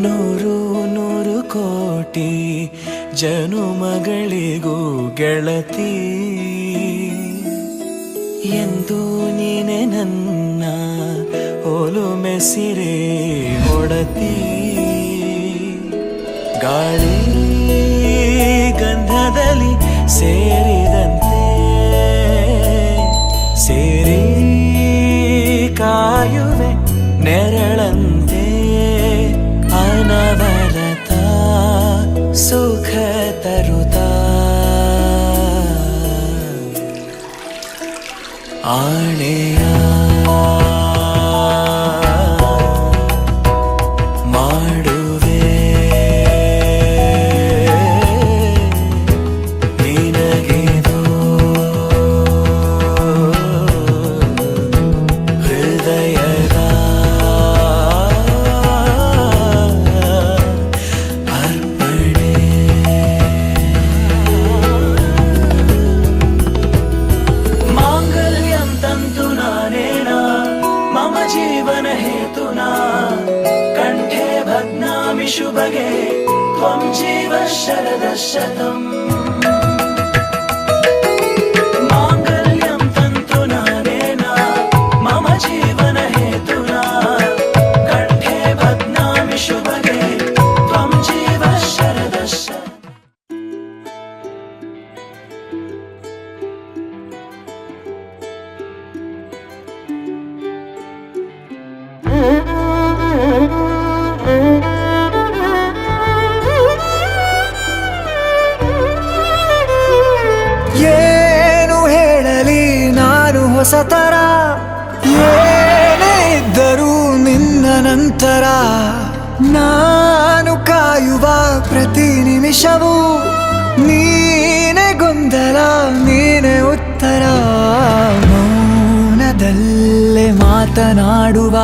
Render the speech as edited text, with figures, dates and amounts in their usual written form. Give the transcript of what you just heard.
ನೂರು ನೂರು ಕೋಟಿ ಜನುಮಗಳಿಗೂ ಗೆಳತಿ ಎಂದು ನೀನೆ ನನ್ನ ಒಲುಮೆ ಸಿರೆ ಹೊಡತಿ ಗಾಳಿ ಗಂಧದಲ್ಲಿ ಸೇರಿದಂತೆ ಸೇರಿ ಕಾಯುವೆ ನೆರಳಂತೆ ಅನವರತ ಸುಖ ತರುತ್ತಾ ಆಣೆಯ ಮಾಡುವೆ ನಿನಗಿದು ಹೃದಯದ ಅರ್ಪಣೆ. ಮಾಂಗಲ್ಯಂ ತಂತು ನಾನೇನ ಮಮ ಜೀವನ ಹೇತುನಾ ಕಂಠೆ ಭಗ್ನಾಮಿ ಶುಭಗೆ ತ್ವಂ ಜೀವ ಶರದಃ ಶತಂ. ಮಾಂಗಲ್ಯಂ ತಂತು ನಾನೇನ ಮಮ ಜೀವನ ಹೇತುನಾ ಕಂಠೆ ಭಗ್ನಾಮಿ ಶುಭಗೆ ತ್ವಂ ಜೀವ ಶರದಃ ಶತಂ. ಏನು ಹೇಳಲಿ ನಾನು ಹೊಸತರ, ಏನೇ ಇದ್ದರೂ ನಿನ್ನ ನಂತರ ನಾನು ಕಾಯುವ ಪ್ರತಿ ನಿಮಿಷವೂ ನೀನೆ ಗೊಂದಲ ನೀನೆ ಉತ್ತರ. ಮೌನದಲ್ಲೇ ಮಾತನಾಡುವ